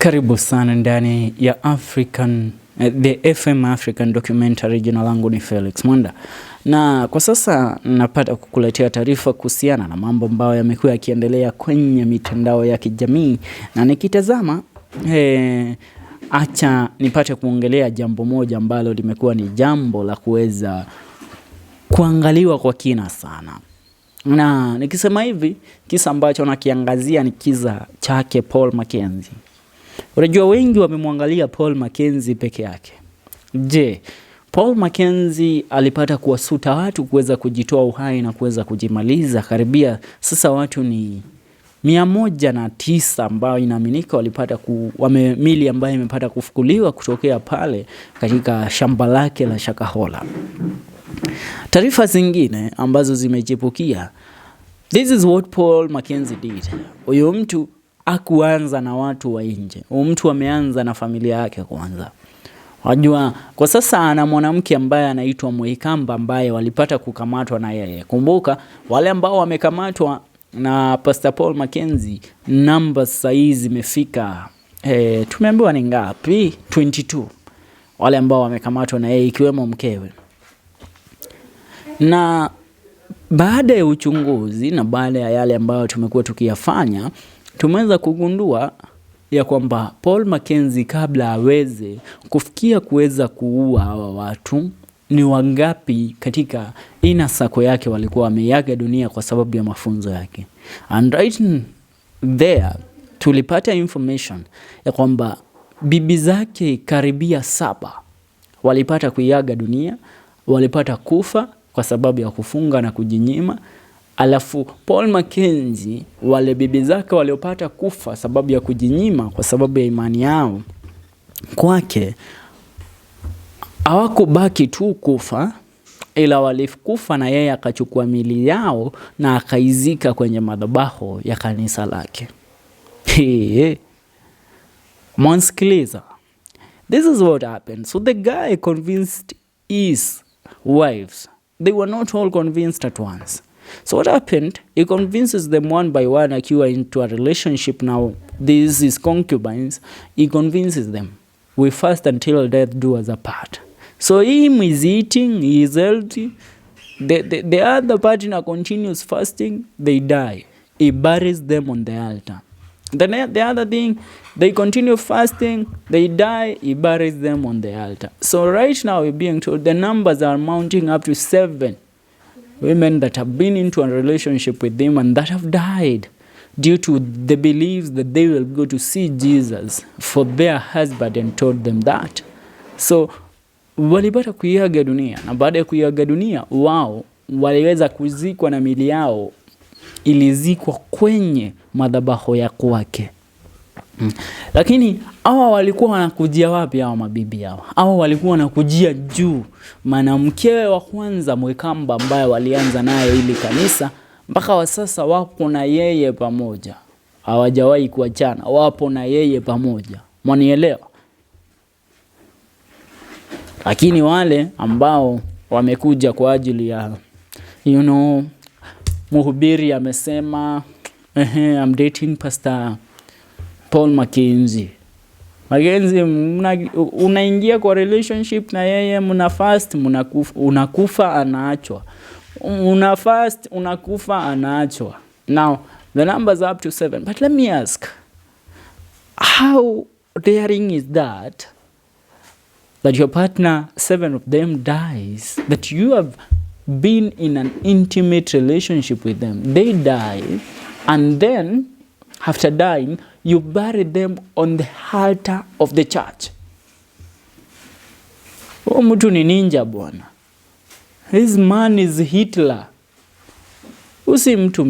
Karibu sana ndani ya The FM African Documentary. Jina langu ni Felix Mwanda. Na kwa sasa napata kukuletea taarifa kuhusiana na mambo ambayo yamekuwa yakiendelea kwenye mitandao ya kijamii. Na nikitazama acha nipate kuongelea jambo moja ambalo limekuwa ni jambo la kuweza kuangaliwa kwa kina sana. Na nikisema hivi, kisa ambacho nakiangazia ni kisa chake Paul Mackenzie. Unajua wengi wamemwangalia Paul Mackenzie peke yake. Je, Paul Mackenzie alipata kuwasuta watu kuweza kujitoa uhai na kuweza kujimaliza? Karibia sasa watu ni 109 ambao inaaminika walipata mili ambayo imepata kufukuliwa kutokea pale katika shamba lake la Shakahola. Taarifa zingine ambazo zimejipukia, this is what Paul Mackenzie did. Huyo mtu hakuanza na watu wa nje. Huyo mtu ameanza na familia yake kwanza. Wajua kwa sasa ana mwanamke ambaye anaitwa Mwikamba ambaye walipata kukamatwa na yeye. Kumbuka wale ambao wamekamatwa na Pastor Paul Mackenzie, namba saizi zimefika tumeambiwa ni ngapi? 22. Wale ambao wamekamatwa na yeye ikiwemo mkewe. Na baada ya uchunguzi na baada ya yale ambayo tumekuwa tukiyafanya, tumeweza kugundua ya kwamba Paul Mackenzie kabla aweze kufikia kuweza kuua hawa watu, ni wangapi katika ina sako yake walikuwa wameaga dunia kwa sababu ya mafunzo yake. And right there tulipata information ya kwamba bibi zake karibia 7 walipata kuiaga dunia, walipata kufa kwa sababu ya kufunga na kujinyima. Alafu Paul Mackenzie, wale bibi zake waliopata kufa sababu ya kujinyima kwa sababu ya imani yao kwake, hawakubaki tu kufa, ila walikufa na yeye akachukua mili yao na akaizika kwenye madhabahu ya kanisa lake. Monskiliza. This is what happened. So the guy convinced his wives. They were not all convinced at once. So what happened? He convinces them one by one. Akiwa into a relationship now, this is concubines. He convinces them, we fast until death do us apart. So him is eating, he is healthy. The other partner continues fasting, they die. He buries them on the altar. The other thing, they continue fasting, they die, he buries them on the altar. So right now we're being told the numbers are mounting up to 7 women that have been into a relationship with him and that have died due to the beliefs that they will go to see Jesus for their husband and told them that. So walipata kuiaga dunia, na baada ya kuiaga dunia wao waliweza kuzikwa na mili yao ilizikwa kwenye madhabahu ya kwake. Lakini hawa walikuwa wanakujia wapi hawa mabibi hawa? Hawa walikuwa wanakujia juu. Maana mkewe wa kwanza Mwikamba ambaye walianza naye ili kanisa, mpaka wa sasa wapo na yeye pamoja. Hawajawahi kuachana, wapo na yeye pamoja. Mwanielewa? Lakini wale ambao wamekuja kwa ajili ya mhubiri amesema I'm dating Pastor Paul Mackenzie. Mackenzie, unaingia kwa relationship na yeye, mnafast, unakufa anaachwa. Unafast, unakufa anaachwa. Now, the numbers are up to 7. But let me ask, how daring is that your partner, 7 of them dies, that you have been in an intimate relationship with them, they die, and then after dying, you bury them on the altar of the church. Mtu ni ninja bwana. His man is Hitler. Usi mtu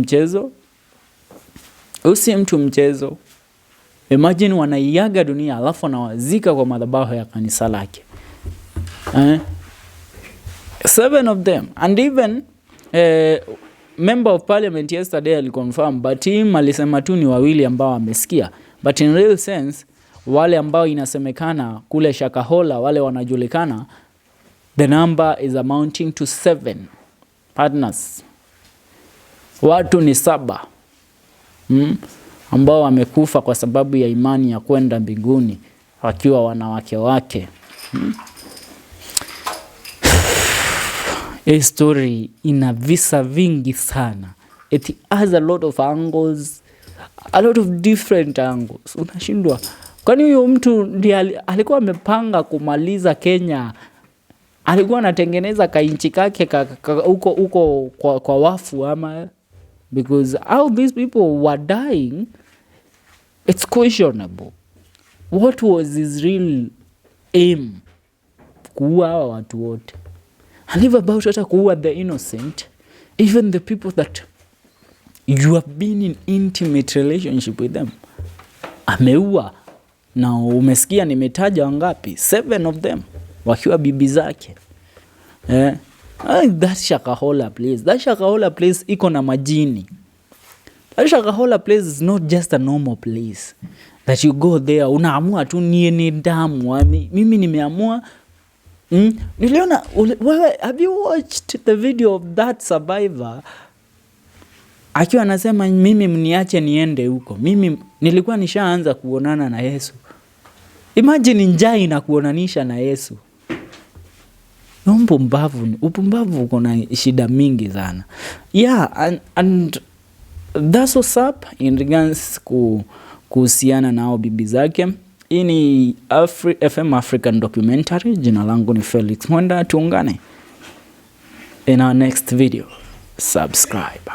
mchezo. Imagine wanaiaga dunia alafu wanawazika kwa madhabahu ya kanisa lake. 7 of them. And even member of parliament yesterday aliconfirm, but him alisema tu ni 2 ambao amesikia. But in real sense, wale ambao inasemekana kule Shakahola, wale wanajulikana, the number is amounting to 7 partners. Watu ni 7. ambao wamekufa kwa sababu ya imani ya kwenda mbinguni wakiwa wanawake wake. Hii story ina visa vingi sana. It has a lot of angles, a lot of different angles. Unashindwa, kwani huyo mtu ndiye alikuwa amepanga kumaliza Kenya? Alikuwa anatengeneza kainchi kake huko kwa wafu ama? Because how these people were dying, it's questionable. What was his real aim? Kuua hawa watu wote. And leave about hata kuua the innocent, even the people that you have been in intimate relationship with them. Ameua. Na umesikia nimetaja wangapi? 7 of them wakiwa bibi zake. That Shakahola place. That Shakahola place iko na majini. That Shakahola place is not just a normal place that you go there unaamua tu ni damu. Mimi nimeamua. Niliona wewe, have you watched the video of that survivor akiwa anasema mimi mniache niende huko? Mimi nilikuwa nishaanza kuonana na Yesu. Imagine njaa inakuonanisha na Yesu. Upumbavu uko na shida mingi sana. Yeah, and that's what's up in regards kuhusiana nao bibi zake. Hii ni FM African Documentary. Jina langu ni Felix Mwenda. Tuungane in our next video. Subscribe.